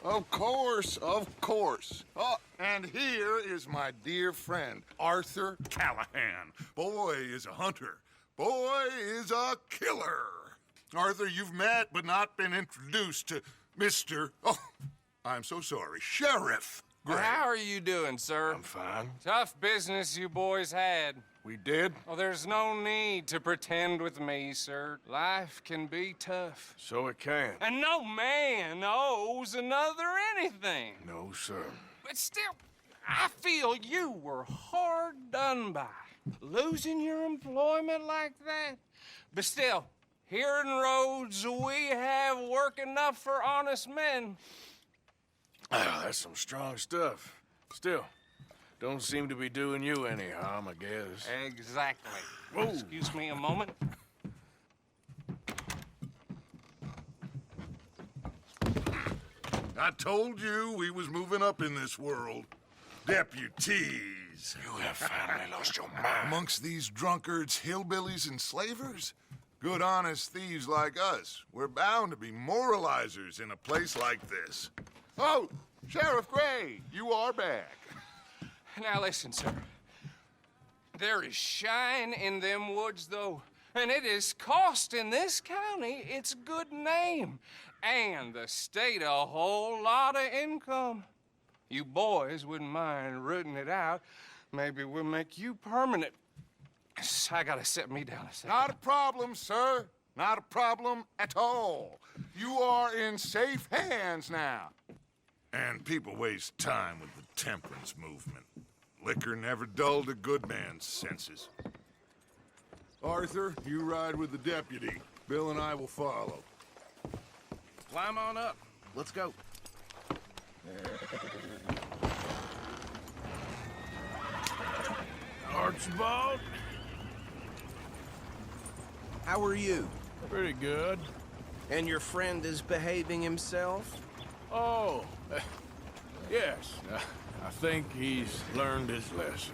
Of course, of course. Oh, and here is my dear friend, Arthur Callahan. Boy is a hunter. Boy is a killer. Arthur, you've met but not been introduced to Mr. Oh, I'm so sorry, Sheriff Gray. How are you doing, sir? I'm fine. Tough business you boys had. We did? Oh, there's no need to pretend with me, sir. Life can be tough. So it can. And no man owes another anything. No, sir. But still, I feel you were hard done by. Losing your employment like that. But still, here in Rhodes, we have work enough for honest men. Ah, that's some strong stuff. Still, don't seem to be doing you any harm, I guess. Exactly. Whoa. Excuse me a moment. I told you we was moving up in this world. Deputies. You have finally lost your mind. Amongst these drunkards, hillbillies, and slavers? Good honest thieves like us. We're bound to be moralizers in a place like this. Oh, Sheriff Gray, you are back. Now listen, sir. There is shine in them woods, though. And it is costing this county its good name. And the state a whole lot of income. You boys wouldn't mind rooting it out. Maybe we'll make you permanent. I gotta set me down a second. Not a problem, sir. Not a problem at all. You are in safe hands now. And people waste time with the temperance movement. Liquor never dulled a good man's senses. Arthur, you ride with the deputy. Bill and I will follow. Climb on up. Let's go. Archibald? How are you? Pretty good. And your friend is behaving himself? Oh, yes. I think he's learned his lesson.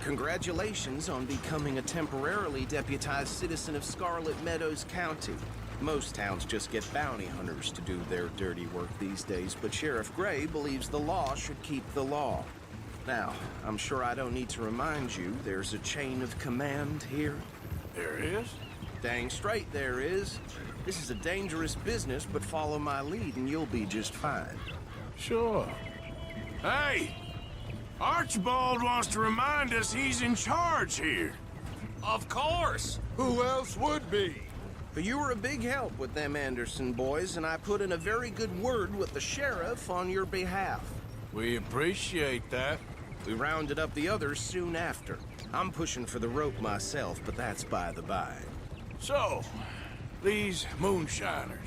Congratulations on becoming a temporarily deputized citizen of Scarlet Meadows County. Most towns just get bounty hunters to do their dirty work these days, but Sheriff Gray believes the law should keep the law. Now, I'm sure I don't need to remind you, there's a chain of command here. There is? Dang straight there is. This is a dangerous business, but follow my lead and you'll be just fine. Sure. Hey! Archibald wants to remind us he's in charge here. Of course. Who else would be? But you were a big help with them Anderson boys, and I put in a very good word with the sheriff on your behalf. We appreciate that. We rounded up the others soon after. I'm pushing for the rope myself, but that's by the by. So, these moonshiners.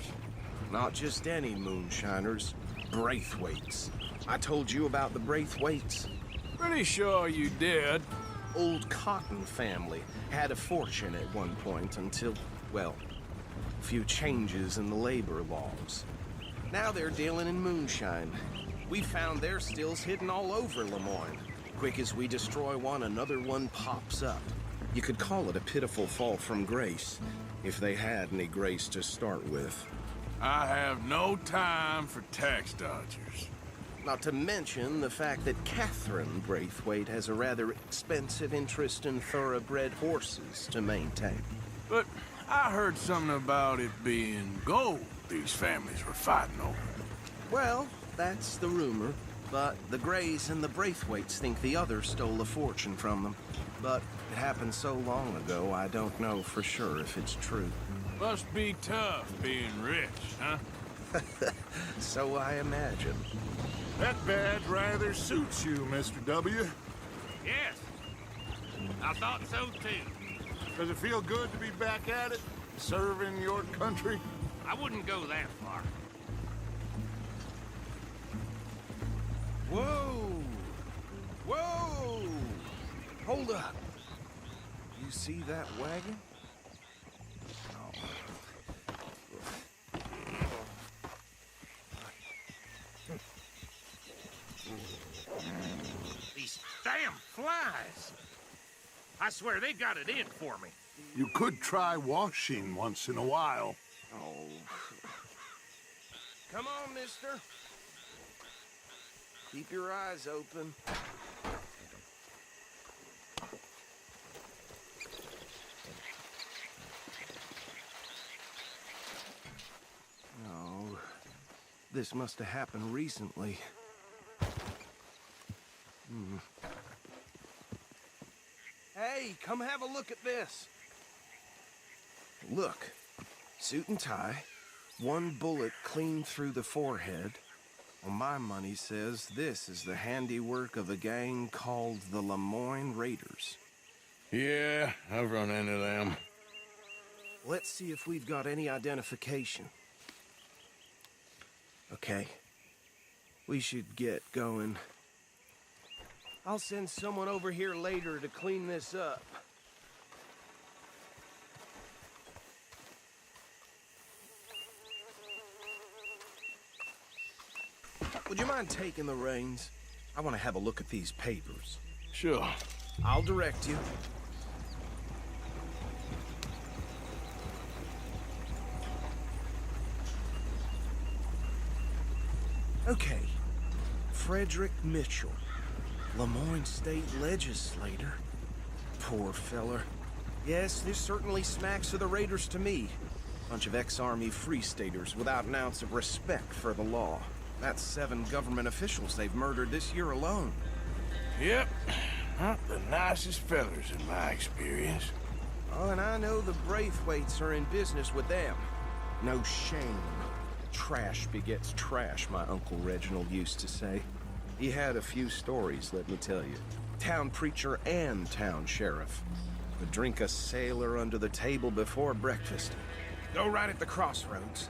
Not just any moonshiners, Braithwaites. I told you about the Braithwaites. Pretty sure you did. Old Cotton family had a fortune at one point until, well, a few changes in the labor laws. Now they're dealing in moonshine. We found their stills hidden all over Lemoyne. Quick as we destroy one, another one pops up. You could call it a pitiful fall from grace, if they had any grace to start with. I have no time for tax dodgers. Not to mention the fact that Catherine Braithwaite has a rather expensive interest in thoroughbred horses to maintain. But I heard something about it being gold these families were fighting over. Well, that's the rumor. But the Grays and the Braithwaites think the other stole a fortune from them. But it happened so long ago, I don't know for sure if it's true. Must be tough being rich, huh? So I imagine. That badge rather suits you, Mr. W. Yes, I thought so too. Does it feel good to be back at it? Serving your country? I wouldn't go that far. Whoa! Whoa! Hold up. You see that wagon? These damn flies. I swear they got it in for me. You could try washing once in a while. Oh. Come on, mister. Keep your eyes open. Oh, this must have happened recently. Hey, come have a look at this. Look, suit and tie, one bullet clean through the forehead. Well, my money says this is the handiwork of a gang called the Lemoyne Raiders. Yeah, I've run into them. Let's see if we've got any identification. Okay. We should get going. I'll send someone over here later to clean this up. Would you mind taking the reins? I want to have a look at these papers. Sure. I'll direct you. Okay. Frederick Mitchell, Lemoyne State Legislator. Poor feller. Yes, this certainly smacks of the Raiders to me. Bunch of ex-Army Free Staters without an ounce of respect for the law. That's 7 government officials they've murdered this year alone. Yep. Not the nicest fellers in my experience. Oh, and I know the Braithwaites are in business with them. No shame. Trash begets trash, my Uncle Reginald used to say. He had a few stories, let me tell you. Town preacher and town sheriff. Would drink a sailor under the table before breakfast. Go right at the crossroads.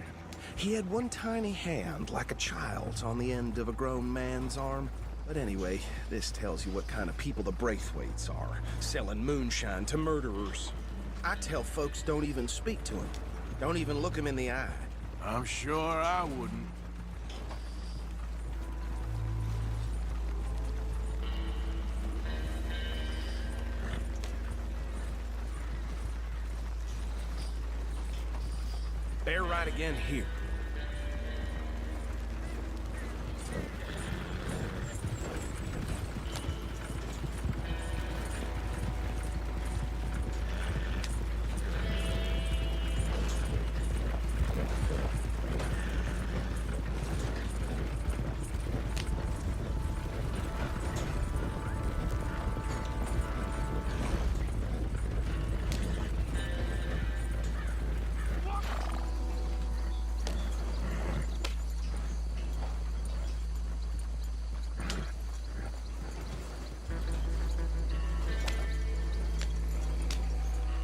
He had one tiny hand, like a child's, on the end of a grown man's arm. But anyway, this tells you what kind of people the Braithwaites are, selling moonshine to murderers. I tell folks don't even speak to him. Don't even look him in the eye. I'm sure I wouldn't. Bear right again here.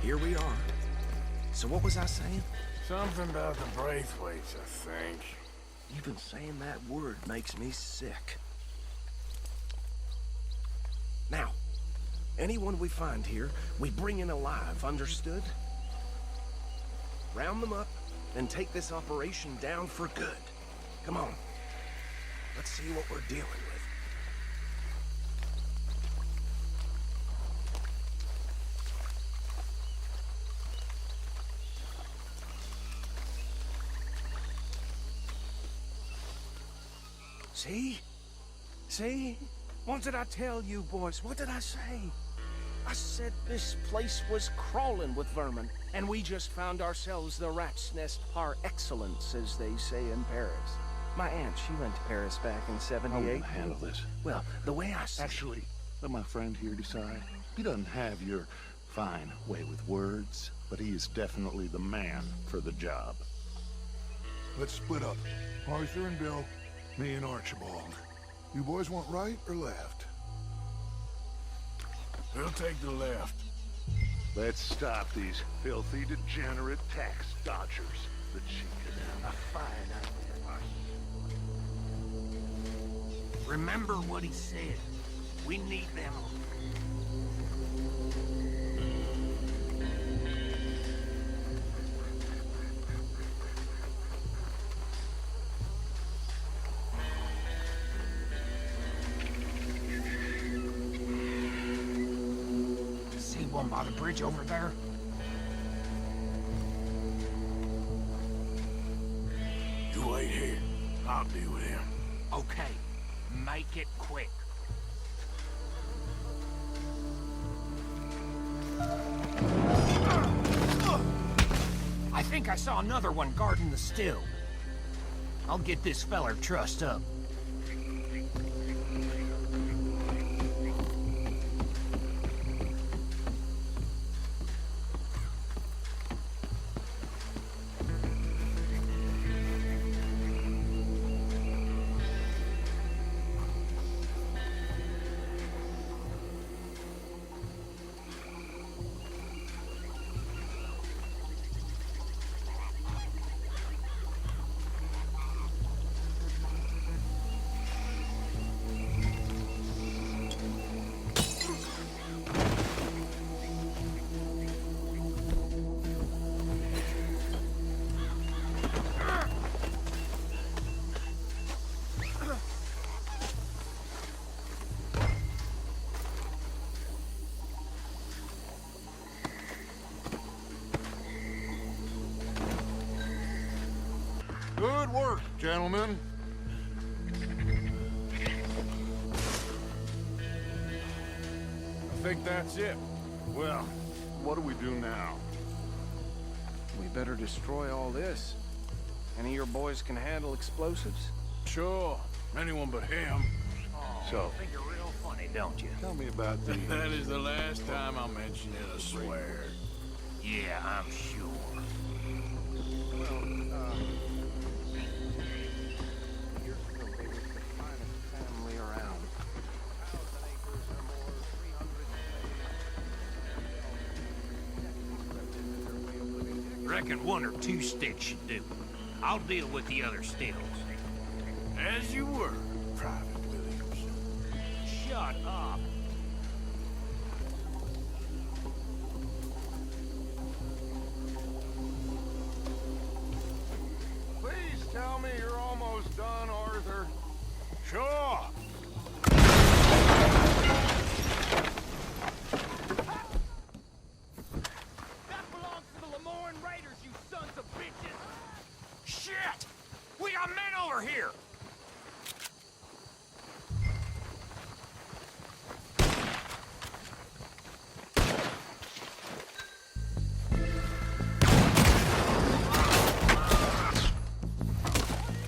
Here we are. So what was I saying? Something about the Braithwaites, I think. Even saying that word makes me sick. Now, anyone we find here, we bring in alive, understood? Round them up and take this operation down for good. Come on. Let's see what we're dealing with. See? See? What did I tell you, boys? What did I say? I said this place was crawling with vermin, and we just found ourselves the rat's nest par excellence, as they say in Paris. My aunt, she went to Paris back in I'm '78. gonna handle this. Well, the way I see Actually, let my friend here decide. He doesn't have your fine way with words, but he is definitely the man for the job. Let's split up. Arthur and Bill, me and Archibald. You boys want right or left? We'll take the left. Let's stop these filthy, degenerate tax dodgers. The chief a fine idea. Remember what he said. We need them. See one by the bridge over there? You wait here. I'll deal with him. Okay. Make it quick. I think I saw another one guarding the still. I'll get this feller trussed up. Good work, gentlemen. I think that's it. Well, what do we do now? We better destroy all this. Any of your boys can handle explosives? Sure. Anyone but him. So, Think you're real funny, don't you? tell me about the... That is the last time I mention it, I swear. Yeah, I'm sure. Years ago, they were the finest family around. 1,000 acres or more, 300 Reckon one or two sticks should do. I'll deal with the other stills. As you were, Private Williams. Shut up. Please tell me you're almost done, Arthur. Sure. That belongs to the Lemoyne Raiders, you sons of bitches! Shit! We got men over here!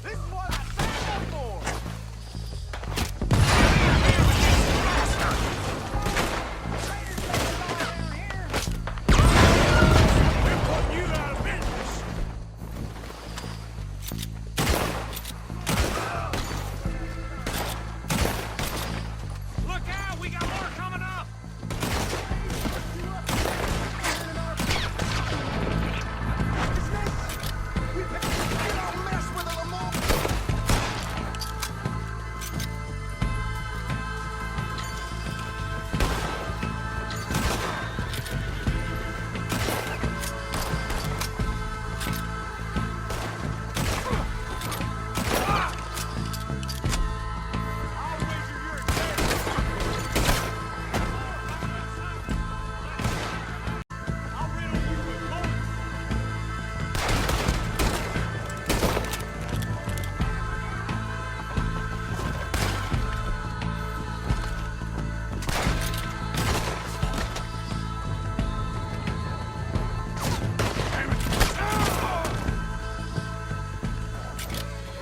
This is what I signed up for! We're putting you out of business. Look out! We got more coming up! I'll wager you're I'll riddle you with bullets!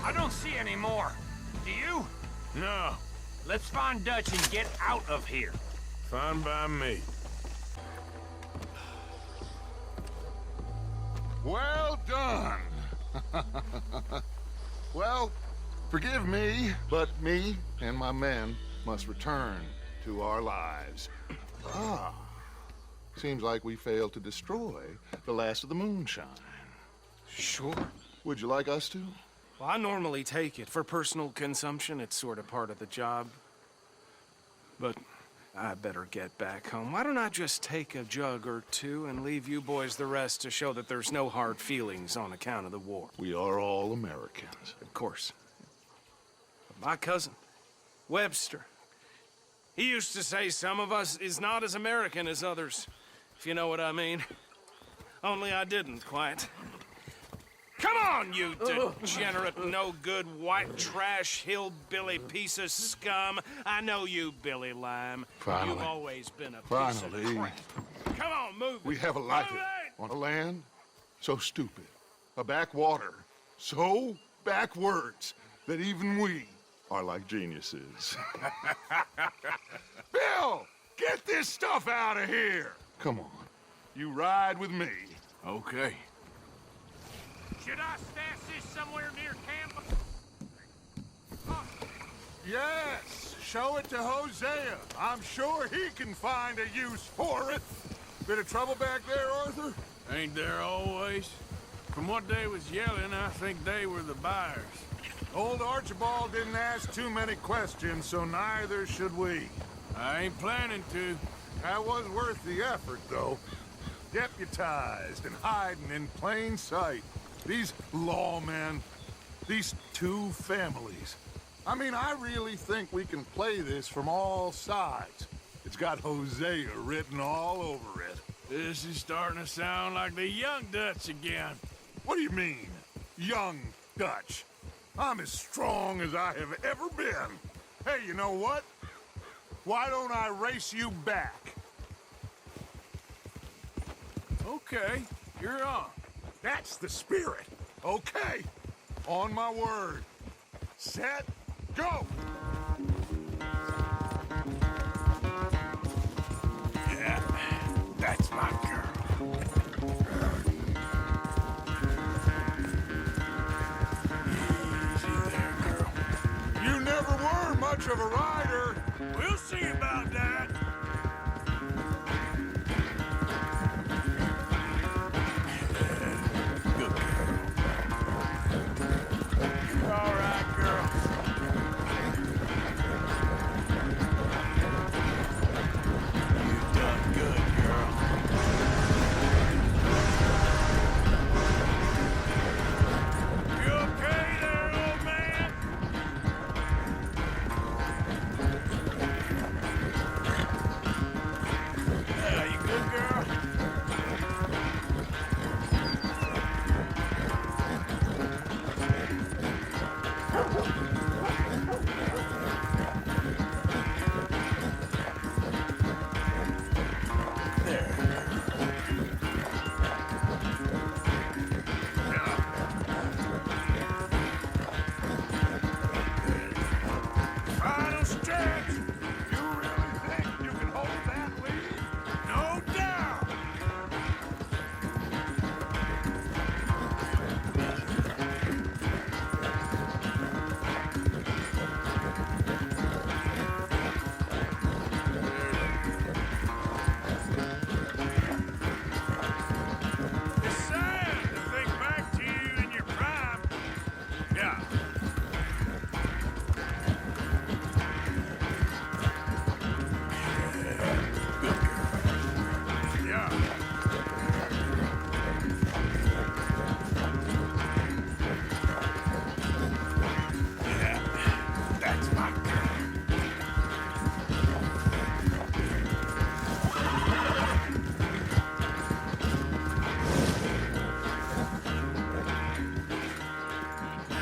I don't see any more. Do you? No. Let's find Dutch and get out of here. Fine by me. Well done. Well, forgive me, but me and my men must return to our lives. Ah, seems like we failed to destroy the last of the moonshine. Sure. Would you like us to? Well, I normally take it. For personal consumption, it's sort of part of the job. But I better get back home. Why don't I just take a jug or two and leave you boys the rest to show that there's no hard feelings on account of the war? We are all Americans. Of course. But my cousin, Webster, he used to say some of us is not as American as others, if you know what I mean. Only I didn't quite. Come on, you degenerate, no-good, white trash, hillbilly piece of scum. I know you, Billy Lime. Finally. You've always been a piece Finally. of crap. Come on, move it. We have a life Move it! on a land so stupid, a backwater so backwards that even we are like geniuses. Bill, get this stuff out of here! Come on, you ride with me. Okay. Should I stash this somewhere near camp? Yes, show it to Hosea. I'm sure he can find a use for it. Bit of trouble back there, Arthur? Ain't there always? From what they was yelling, I think they were the buyers. Old Archibald didn't ask too many questions, so neither should we. I ain't planning to. That was worth the effort, though. Deputized and hiding in plain sight. These lawmen, these two families. I mean, I really think we can play this from all sides. It's got Hosea written all over it. This is starting to sound like the Young Dutch again. What do you mean, young Dutch? I'm as strong as I have ever been. Hey, you know what? Why don't I race you back? Okay, you're on. That's the spirit. Okay, on my word. Set, go! Yeah, that's my girl. Easy there, girl. You never were much of a rider. We'll see about that. Good girl. You're all right, girl. You've done good, girl. You okay there, old man? Yeah, you good, girl? Final stretch! You really think you can hold that lead? No doubt! It's sad to think back to you in your prime. Yeah. Yeah. Yeah, that's my girl.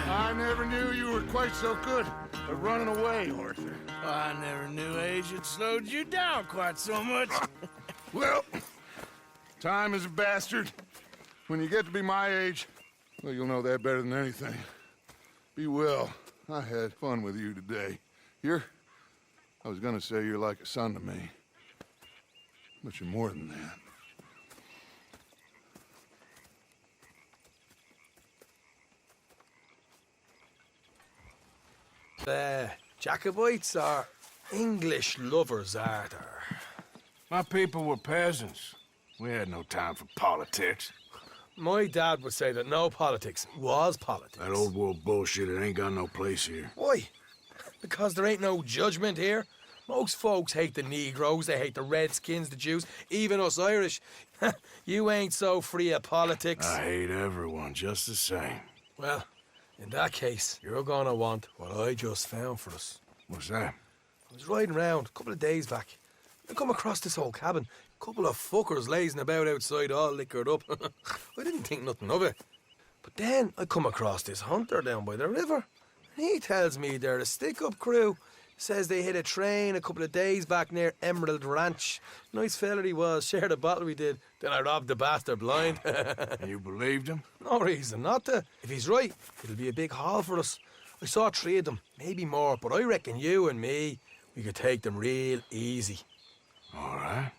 I never knew you were quite so good at running away, Arthur. I never knew age had slowed you down quite so much. Well, time is a bastard. When you get to be my age, well, you'll know that better than anything. Be well. I had fun with you today. I was gonna say you're like a son to me. But you're more than that. Jacobites are English lovers, are there? My people were peasants. We had no time for politics. My dad would say that no politics was politics. That old world bullshit, it ain't got no place here. Why? Because there ain't no judgment here. Most folks hate the Negroes, they hate the Redskins, the Jews, even us Irish. You ain't so free of politics. I hate everyone just the same. Well, in that case, you're gonna want what I just found for us. What's that? I was riding around a couple of days back. I come across this old cabin. Couple of fuckers lazing about outside all liquored up. I didn't think nothing of it. But then I come across this hunter down by the river. He tells me they're a stick-up crew. Says they hit a train a couple of days back near Emerald Ranch. Nice fella he was, shared a bottle we did. Then I robbed the bastard blind. You believed him? No reason not to. If he's right, it'll be a big haul for us. I saw 3 of them, maybe more, but I reckon you and me, we could take them real easy. All right.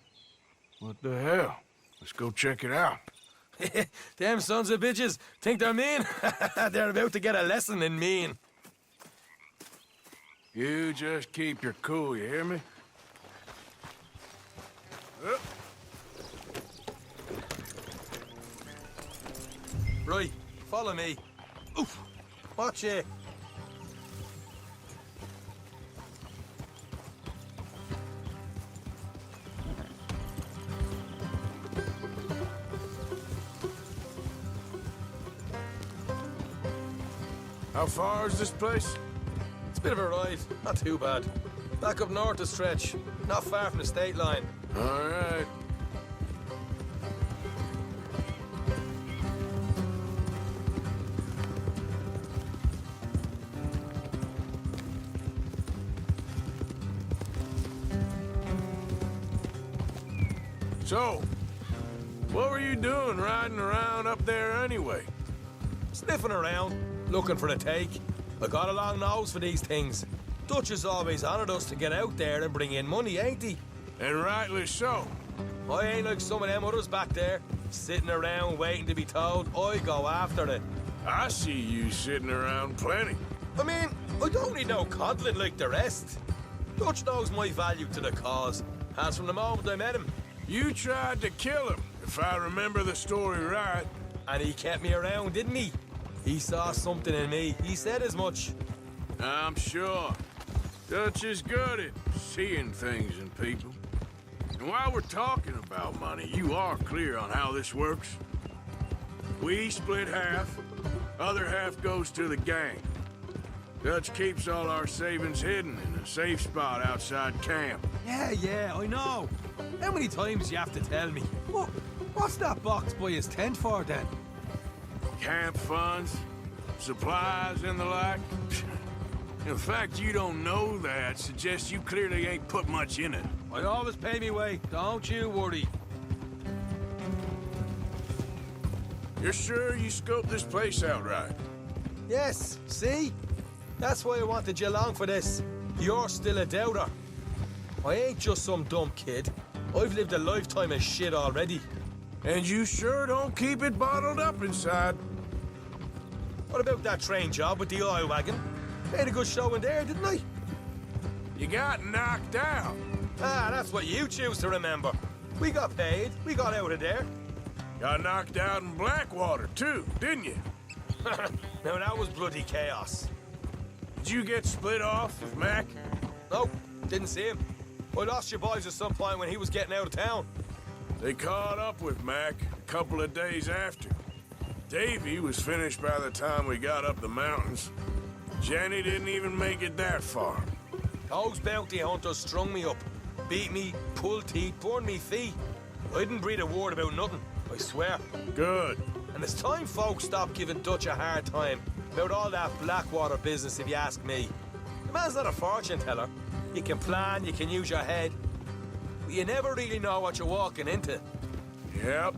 What the hell? Let's go check it out. Them sons of bitches think they're mean. They're about to get a lesson in mean. You just keep your cool, you hear me? Right, follow me. Oof, watch it. How far is this place? It's a bit of a ride, not too bad. Back up north a stretch, not far from the state line. All right. So, what were you doing riding around up there anyway? Sniffing around, looking for a take. I got a long nose for these things. Dutch has always honoured us to get out there and bring in money, ain't he? And rightly so. I ain't like some of them others back there, sitting around waiting to be told. I go after it. I see you sitting around plenty. I mean, I don't need no coddling like the rest. Dutch knows my value to the cause, as from the moment I met him. You tried to kill him, if I remember the story right. And he kept me around, didn't he? He saw something in me. He said as much. I'm sure. Dutch is good at seeing things in people. And while we're talking about money, you are clear on how this works? We split half, other half goes to the gang. Dutch keeps all our savings hidden in a safe spot outside camp. Yeah, I know. How many times do you have to tell me? What's that box by his tent for, then? Camp funds, supplies, and the like. The fact you don't know that suggests you clearly ain't put much in it. I always pay me way, don't you worry. You're sure you scoped this place out right? Yes, see? That's why I wanted you along for this. You're still a doubter. I ain't just some dumb kid. I've lived a lifetime of shit already. And you sure don't keep it bottled up inside. What about that train job with the oil wagon? Made a good show in there, didn't I? You got knocked out. Ah, that's what you choose to remember. We got paid. We got out of there. Got knocked out in Blackwater, too, didn't you? Now, that was bloody chaos. Did you get split off with Mac? Nope, didn't see him. I lost your boys at some point when he was getting out of town. They caught up with Mac a couple of days after. Davy was finished by the time we got up the mountains. Jenny didn't even make it that far. Those bounty hunters strung me up, beat me, pulled teeth, burned me feet. I didn't breathe a word about nothing, I swear. Good. And it's time folks stopped giving Dutch a hard time about all that Blackwater business, if you ask me. The man's not a fortune teller. You can plan, you can use your head, but you never really know what you're walking into. Yep.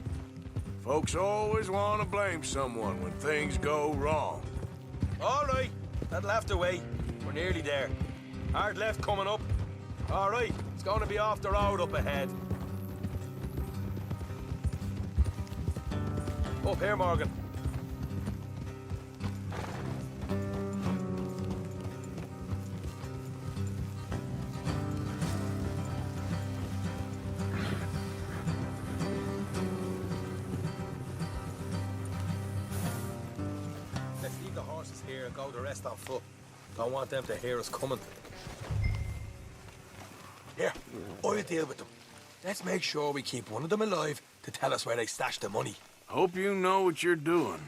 Folks always want to blame someone when things go wrong. All right, that'll have to wait. We're nearly there. Hard left coming up. All right, it's going to be off the road up ahead. Up here, Morgan. Let's leave the horses here and go the rest on foot. Don't want them to hear us coming. Here, I'll deal with them. Let's make sure we keep one of them alive to tell us where they stashed the money. Hope you know what you're doing.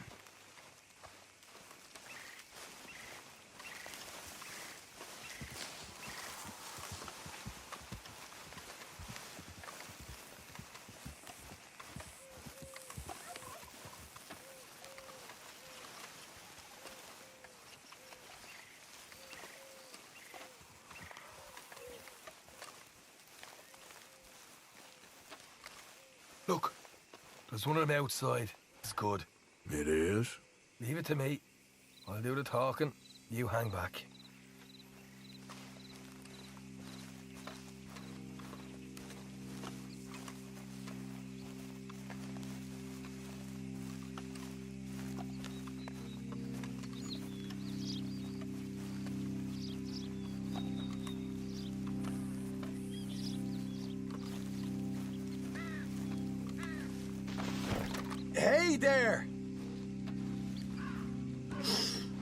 Look, there's one of them outside. It's good. It is? Leave it to me. I'll do the talking. You hang back. Hey there!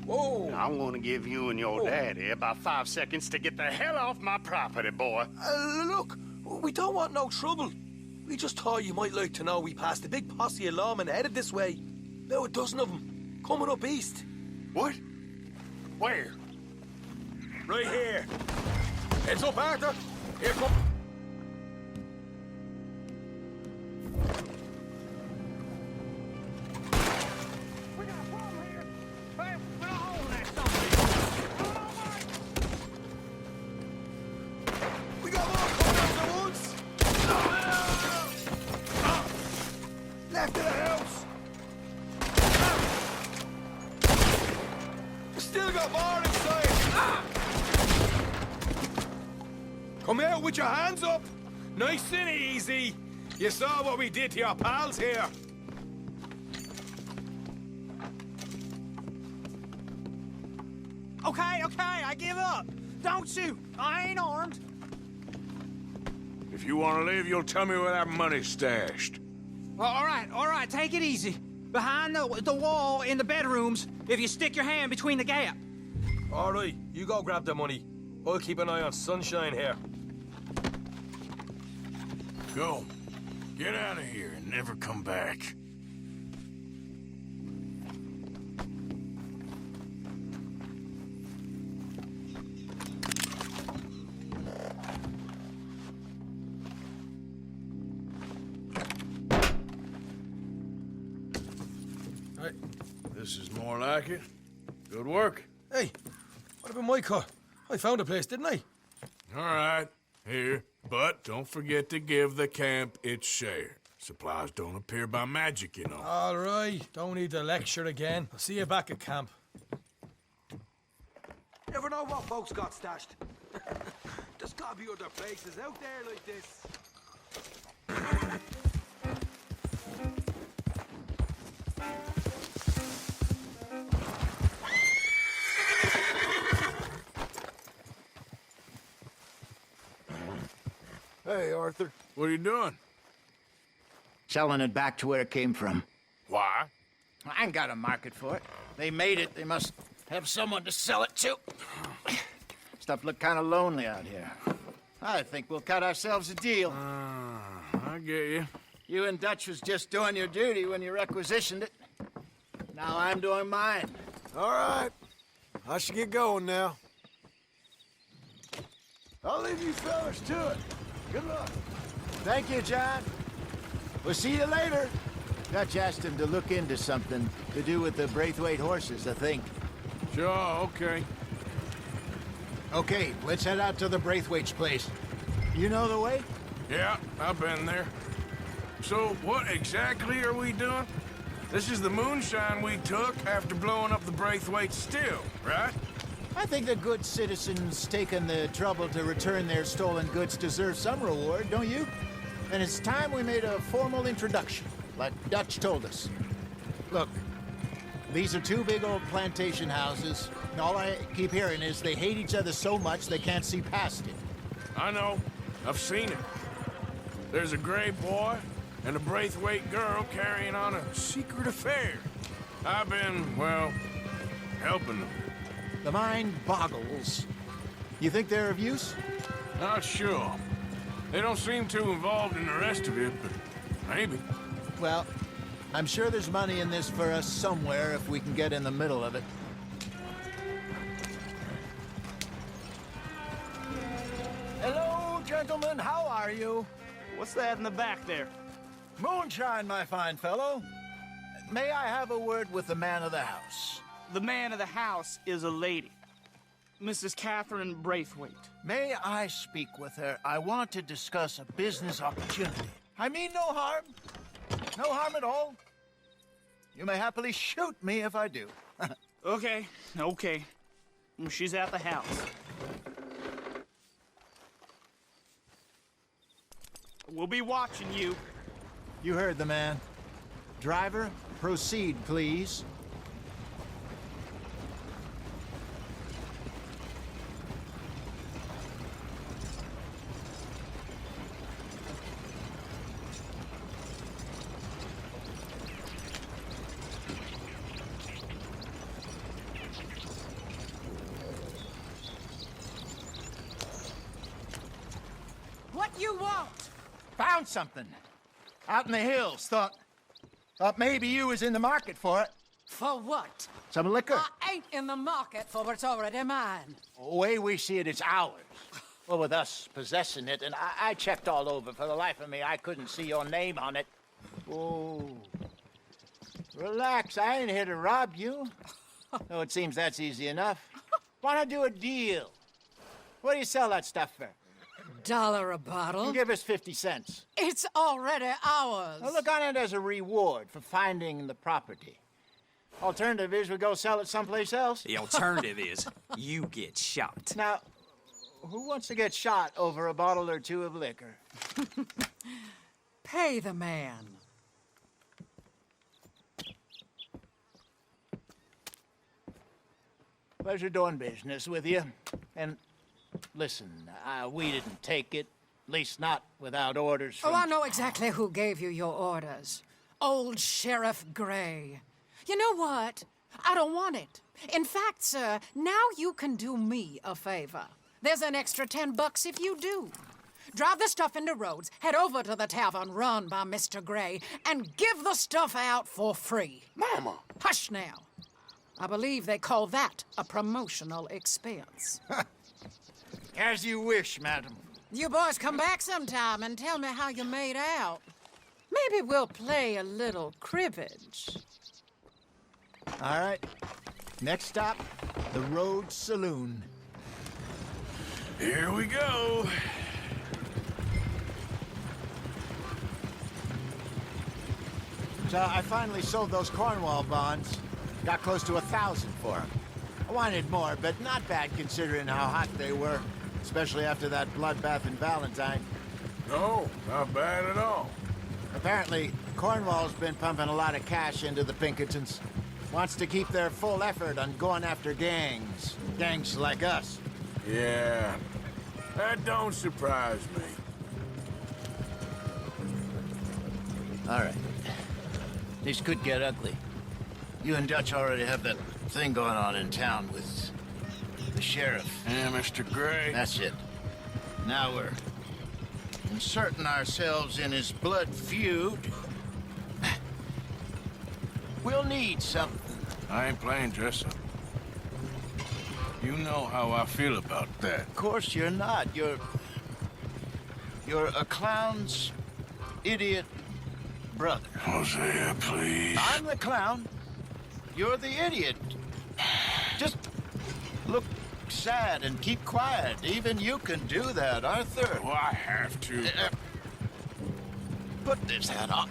Whoa! I'm gonna give you and your daddy about 5 seconds to get the hell off my property, boy. Look, we don't want no trouble. We just thought you might like to know we passed a big posse of lawmen headed this way. About a dozen of them, coming up east. What? Where? Right here. Heads up, Arthur. Here come... We got a problem here. Hey, put a hole in that something. We got more coming out of the woods. Left of the house. We still got more inside. Come out with your hands up. Nice and easy. You saw what we did to your pals here. Okay, I give up. Don't shoot. I ain't armed. If you want to leave, you'll tell me where that money's stashed. Well, all right, take it easy. Behind the wall in the bedrooms, if you stick your hand between the gap. All right, you go grab the money. I'll keep an eye on Sunshine here. Go. Get out of here and never come back. Right. This is more like it. Good work. Hey, what about my car? I found a place, didn't I? All right, here. But don't forget to give the camp its share. Supplies don't appear by magic, you know. All right, don't need the lecture again. I'll see you back at camp. Never know what folks got stashed. There's gotta be other places out there like this. Hey, Arthur. What are you doing? Selling it back to where it came from. Why? I ain't got a market for it. They made it. They must have someone to sell it to. Stuff look kind of lonely out here. I think we'll cut ourselves a deal. I get you. You and Dutch was just doing your duty when you requisitioned it. Now I'm doing mine. All right. I should get going now. I'll leave you fellas to it. Good luck. Thank you, John. We'll see you later. Dutch asked him to look into something to do with the Braithwaite horses, I think. Sure, okay. Okay, let's head out to the Braithwaite's place. You know the way? Yeah, I've been there. So, what exactly are we doing? This is the moonshine we took after blowing up the Braithwaite still, right? I think the good citizens taking the trouble to return their stolen goods deserve some reward, don't you? And it's time we made a formal introduction, like Dutch told us. Look, these are two big old plantation houses. And all I keep hearing is they hate each other so much they can't see past it. I know. I've seen it. There's a gray boy and a Braithwaite girl carrying on a secret affair. I've been, well, helping them. The mind boggles. You think they're of use? Not sure. They don't seem too involved in the rest of it, but maybe. Well, I'm sure there's money in this for us somewhere if we can get in the middle of it. Hello, gentlemen. How are you? What's that in the back there? Moonshine, my fine fellow. May I have a word with the man of the house? The man of the house is a lady, Mrs. Catherine Braithwaite. May I speak with her? I want to discuss a business opportunity. I mean no harm. No harm at all. You may happily shoot me if I do. Okay. She's at the house. We'll be watching you. You heard the man. Driver, proceed, please. What you want? Found something. Out in the hills. Thought maybe you was in the market for it. For what? Some liquor. I ain't in the market for what's already mine. The way we see it, it's ours. Well, with us possessing it, and I checked all over. For the life of me, I couldn't see your name on it. Oh. Relax, I ain't here to rob you. Oh, it seems that's easy enough. Wanna do a deal? What do you sell that stuff for? $1 a bottle? You give us 50 cents. It's already ours. Now look on it as a reward for finding the property. Alternative is we go sell it someplace else. The alternative is you get shot. Now, who wants to get shot over a bottle or two of liquor? Pay the man. Pleasure doing business with you. And listen, we didn't take it. At least not without orders from... Oh, I know exactly who gave you your orders. Old Sheriff Gray. You know what? I don't want it. In fact, sir, now you can do me a favor. There's an extra $10 if you do. Drive the stuff into Rhodes, head over to the tavern run by Mr. Gray, and give the stuff out for free. Mama! Hush now. I believe they call that a promotional expense. As you wish, madam. You boys come back sometime and tell me how you made out. Maybe we'll play a little cribbage. All right. Next stop, the Rhodes Saloon. Here we go. So I finally sold those Cornwall bonds. Got close to 1,000 for them. I wanted more, but not bad considering how hot they were. Especially after that bloodbath in Valentine. No, not bad at all. Apparently, Cornwall's been pumping a lot of cash into the Pinkertons. Wants to keep their full effort on going after gangs. Gangs like us. Yeah, that don't surprise me. All right. This could get ugly. You and Dutch already have that thing going on in town with the sheriff. Yeah, Mr. Gray. That's it. Now we're inserting ourselves in his blood feud. We'll need something. I ain't playing dress-up. You know how I feel about that. Of course you're not. You're a clown's idiot brother. Hosea, please. I'm the clown. You're the idiot. Just look sad and keep quiet. Even you can do that, Arthur. Oh, I have to. Put this hat on.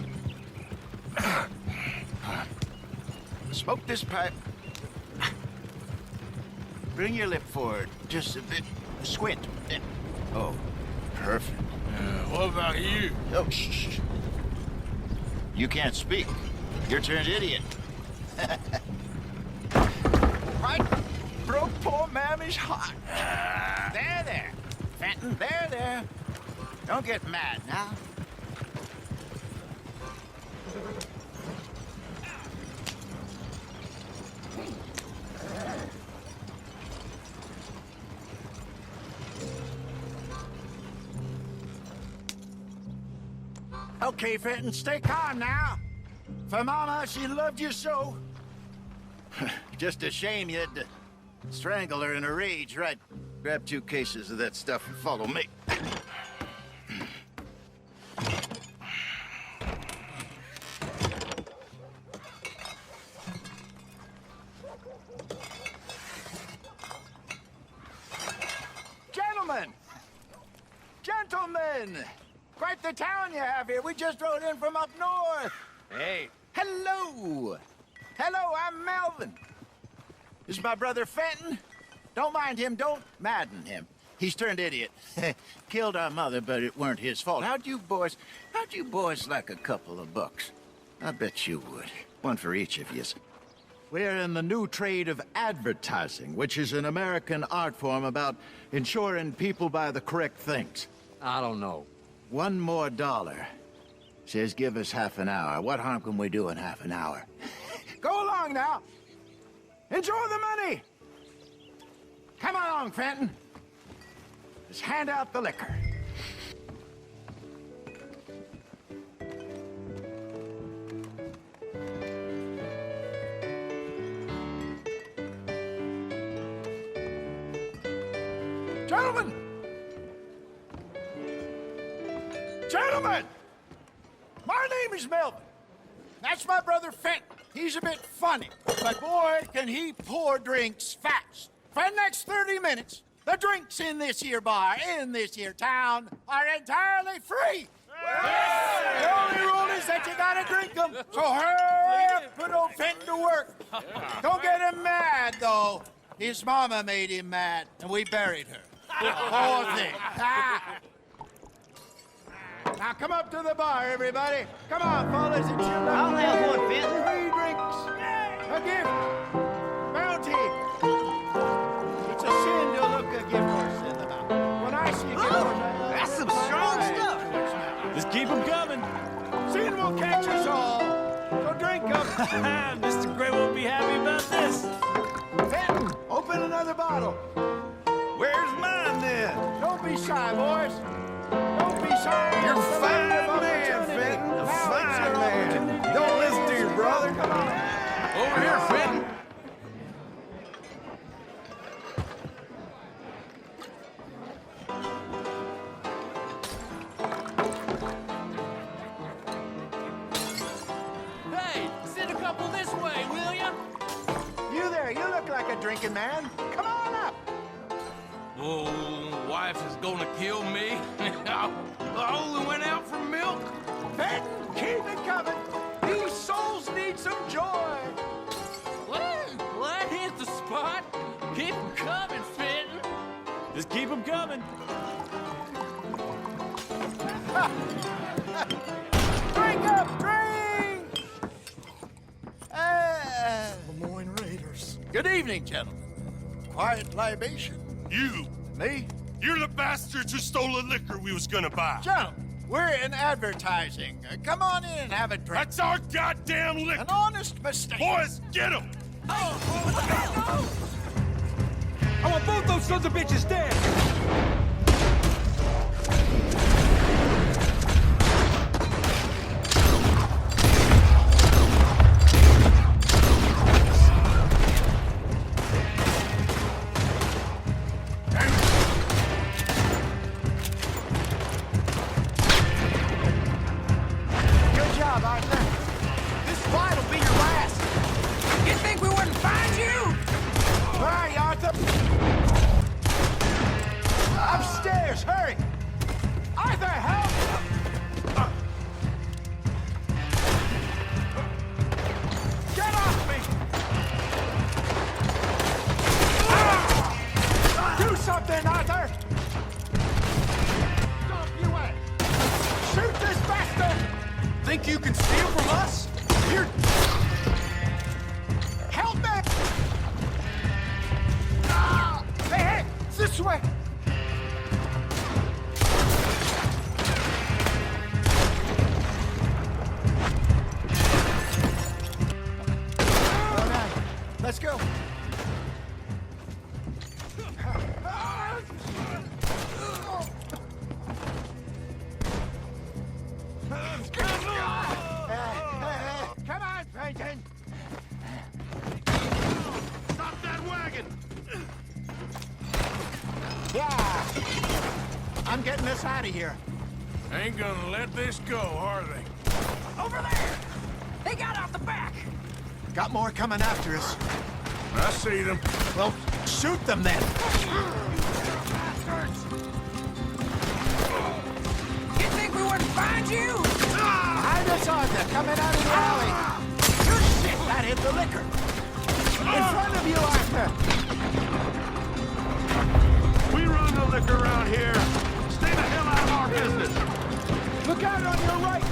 Smoke this pipe. Bring your lip forward. Just a bit. Squint. Oh, perfect. What about you? Oh, shh. You can't speak. You're turned idiot. Right? Broke poor Mammy's heart. There. Fenton, there. Don't get mad now. Okay, Fenton, stay calm now. For Mama, she loved you so. Just a shame you had to strangle her in a rage, right? Grab 2 cases of that stuff and follow me. Gentlemen! Quite the town you have here. We just rode in from up north. Hey. Hello. Hello, I'm Melvin. This is my brother Fenton. Don't mind him. Don't madden him. He's turned idiot. Killed our mother, but it weren't his fault. How'd you boys like a couple of bucks? I bet you would. One for each of yous. We're in the new trade of advertising, which is an American art form about ensuring people buy the correct things. I don't know. $1 more. Says give us half an hour. What harm can we do in half an hour? Go along now. Enjoy the money. Come along, Fenton. Let's hand out the liquor. Gentlemen! Gentlemen! My name is Melvin. That's my brother Fenton. He's a bit funny, but boy, can he pour drinks fast. For the next 30 minutes, the drinks in this here bar, in this here town, are entirely free. The only rule is that you gotta drink them. So hurry up, put old Fenton to work. Don't get him mad, though. His mama made him mad, and we buried her. Poor thing. Now come up to the bar, everybody. Come on, fellas, it's your lucky I'll have day. one, Fenton. Free drinks. A gift. Bounty. It's a sin to look a gift horse in the mouth. When I see a gift horse, I love That's it. some strong Right. stuff. Just keep them coming. Sin will catch us all. So drink up. Mr. Gray won't be happy about this. Fenton, open another bottle. Where's mine then? Don't be shy, boys. Don't be shy. You're It's the a land fine of man, opportunity. Fenton. A Now it's fine your man. opportunity. Don't listen to your brother. Come on. Over here, Fenton. Hey, send a couple this way, will ya? You there, you look like a drinking man. Come on up. Oh, wife is gonna kill me. I only went out for milk. Fenton, keep it coming. These souls need some joy. Well, that hit the spot. Keep 'em coming, Fenton. Just keep them coming. Drink up, drink! Lemoyne Raiders. Good evening, gentlemen. Quiet libation. You! Me? You're the bastards who stole the liquor we was gonna buy. Gentlemen, we're in advertising. Come on in and have a drink. That's our goddamn liquor! An honest mistake. Boys, get him! Oh, no! I want both those sons of bitches dead. Good job, Arthur. This fight will be your last. You think we wouldn't find you? All right, Arthur. Upstairs, hurry. Arthur, help! Get off me! Do something, Arthur! Stop, you way! Shoot this bastard! Think you can steal from us? You're... Help me! Ah! Hey, hey! This way! All right, let's go. Come on, Peyton! Stop that wagon! Yeah! I'm getting us out of here. Ain't gonna let this go, are they? Over there! They got out the back! Got more coming after us. I see them. Well, shoot them then. You think we wouldn't Press on, they're coming out of the alley. Good shit, that hit the liquor. In front of you, Arthur. We run the liquor around here. Stay the hell out of our business. Look out on your right!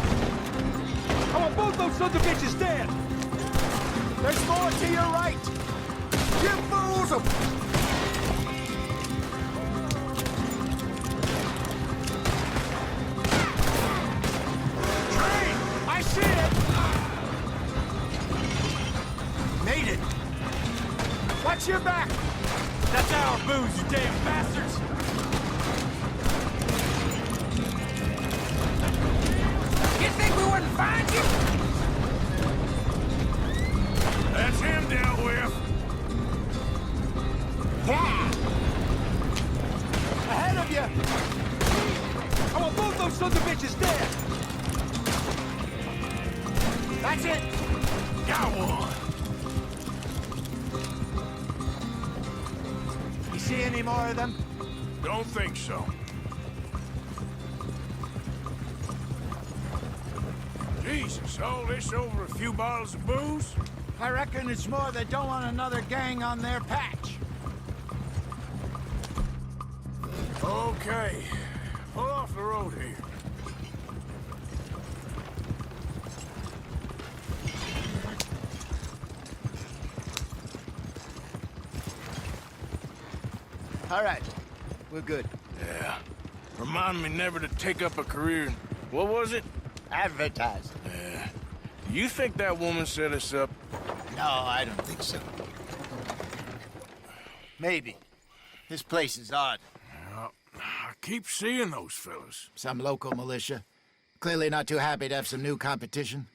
I want both those sons of bitches dead! There's more to your right. You fools! Train! I see it! Made it. Watch your back. That's our booze, you damn bastards! You think we wouldn't find you? That's him dealt with. Yeah. Ahead of you. I want both those sons of bitches dead! That's it. Got one. You see any more of them? Don't think so. Jesus, all this over a few bottles of booze? I reckon it's more they don't want another gang on their patch. Okay. Pull off the road here. All right. We're good. Yeah. Remind me never to take up a career in... What was it? Advertising. Yeah. You think that woman set us up? No, I don't think so. Maybe. This place is odd. Well, I keep seeing those fellas. Some local militia. Clearly not too happy to have some new competition.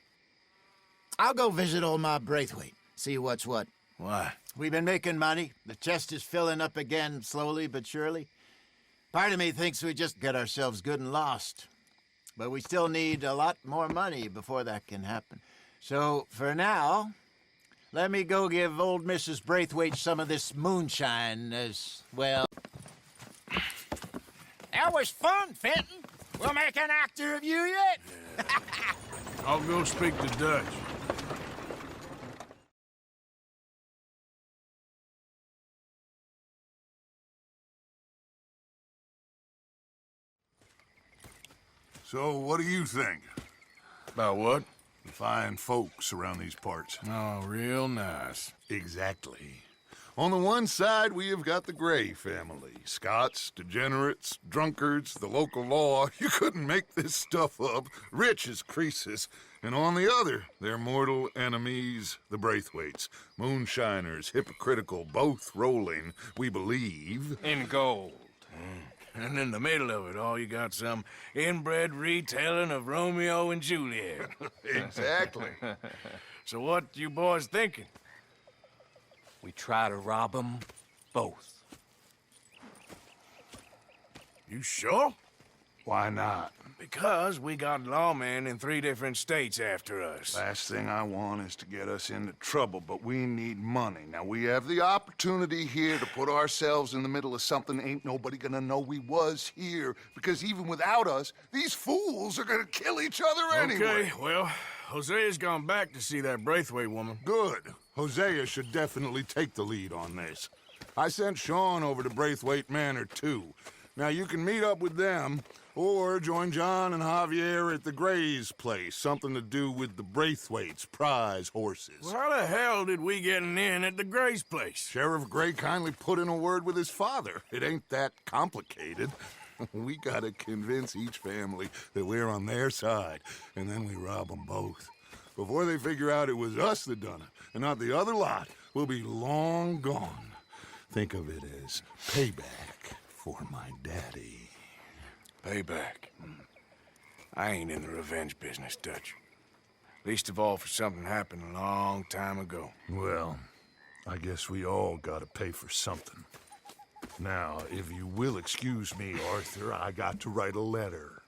I'll go visit old Ma Braithwaite, see what's what. Why? We've been making money. The chest is filling up again, slowly but surely. Part of me thinks we just get ourselves good and lost. But we still need a lot more money before that can happen. So, for now, let me go give old Mrs. Braithwaite some of this moonshine as well. That was fun, Fenton. We'll make an actor of you yet. I'll go speak to Dutch. So, what do you think? About what? The fine folks around these parts. Oh, real nice. Exactly. On the one side, we have got the Gray family. Scots, degenerates, drunkards, the local law. You couldn't make this stuff up. Rich as Croesus. And on the other, their mortal enemies, the Braithwaites. Moonshiners, hypocritical, both rolling, we believe. In gold. And in the middle of it all, you got some inbred retelling of Romeo and Juliet. Exactly. So what you boys thinking? We try to rob them both. You sure? Why not? Because we got lawmen in 3 different states after us. Last thing I want is to get us into trouble, but we need money. Now, we have the opportunity here to put ourselves in the middle of something ain't nobody gonna know we was here, because even without us, these fools are gonna kill each other anyway. Okay, well, Hosea's gone back to see that Braithwaite woman. Good. Hosea should definitely take the lead on this. I sent Sean over to Braithwaite Manor, too. Now, you can meet up with them, or join John and Javier at the Gray's place. Something to do with the Braithwaites' prize horses. Well, how the hell did we get in at the Gray's place? Sheriff Gray kindly put in a word with his father. It ain't that complicated. We gotta convince each family that we're on their side, and then we rob them both. Before they figure out it was us that done it, and not the other lot, we'll be long gone. Think of it as payback for my daddy. Payback. I ain't in the revenge business, Dutch. Least of all for something happened a long time ago. Well, I guess we all gotta pay for something. Now, if you will excuse me, Arthur, I got to write a letter.